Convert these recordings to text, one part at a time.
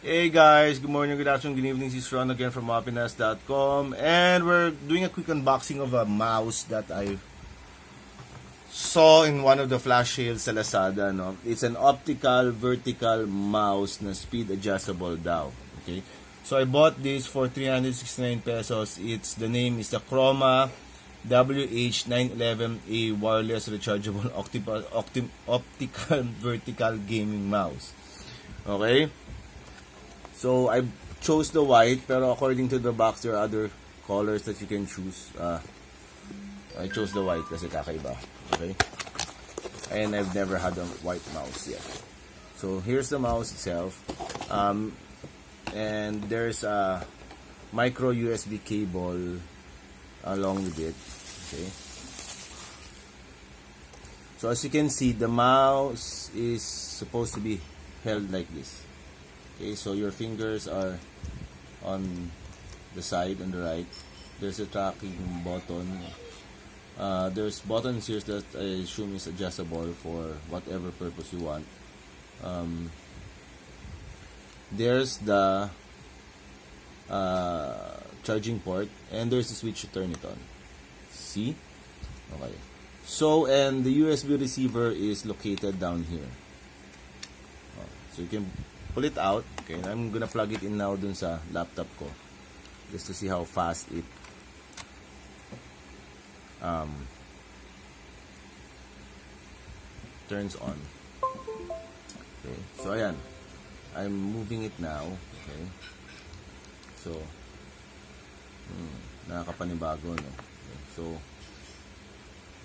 Hey guys, good morning, good afternoon, good evening. This is Ron again from happiness.com, and we're doing a quick unboxing of a mouse that I saw in one of the flash sales sa Lazada. No? It's an optical vertical mouse na speed adjustable daw. Okay, so I bought this for 369 pesos. The name is the Chroma WH911A wireless rechargeable optical vertical gaming mouse. Okay. So, I chose the white, pero according to the box, there are other colors that you can choose. I chose the white kasi kakaiba. Okay? And I've never had a white mouse yet. So, here's the mouse itself. And there's a micro USB cable along with it. Okay? So, as you can see, the mouse is supposed to be held like this. Okay, so your fingers are on the side, on the right. There's a tracking button. There's buttons here that I assume is adjustable for whatever purpose you want. There's the charging port, and there's a switch to turn it on. See? Okay. So, and the USB receiver is located down here. So you can pull it out. Okay, I'm gonna plug it in now dun sa laptop ko just to see how fast it turns on. Okay, so ayan, I'm moving it now. Okay, so nakakapanibago, no? Okay, so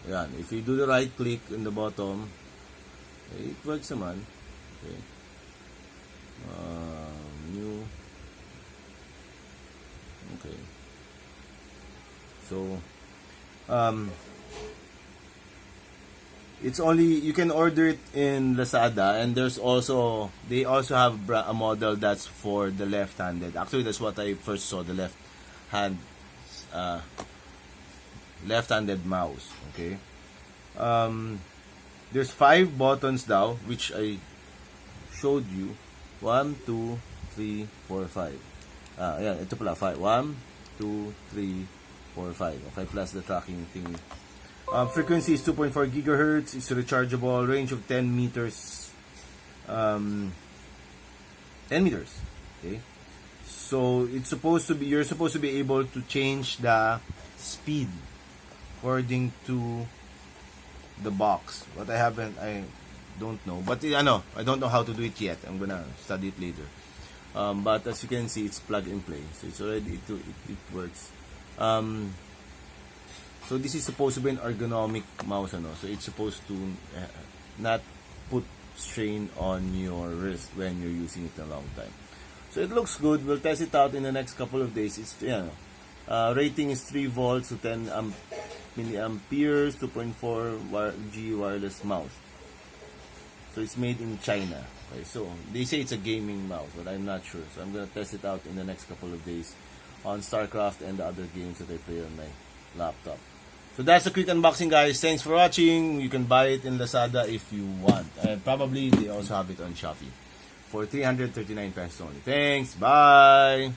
ayan, if you do the right click in the bottom, okay, it works naman. Okay, new. Okay, so it's only, you can order it in Lazada, and they also have a model that's for the left-handed. Actually, that's what I first saw, the left-handed mouse. Okay, there's 5 buttons now, which I showed you. 1, 2, 3, 4, 5. Ayan, ito pala, 5. 1, 2, 3, 4, 5. Okay, plus the tracking thing. Frequency is 2.4 gigahertz. It's rechargeable. Range of 10 meters. 10 meters. Okay. So, you're supposed to be able to change the speed according to the box. But I don't know, but I don't know how to do it yet. I'm gonna study it later. But as you can see, it's plug and play, so it's already it works. So this is supposed to be an ergonomic mouse, so it's supposed to not put strain on your wrist when you're using it a long time. So it looks good. We'll test it out in the next couple of days. It's rating is 3 volts to 10 milliamperes, 2.4 G wireless mouse. So it's made in China. Okay, so they say it's a gaming mouse, but I'm not sure. So I'm gonna test it out in the next couple of days on StarCraft and the other games that I play on my laptop. So that's a quick unboxing, guys. Thanks for watching. You can buy it in Lazada if you want. And probably they also have it on Shopee for 339 pesos only. Thanks. Bye.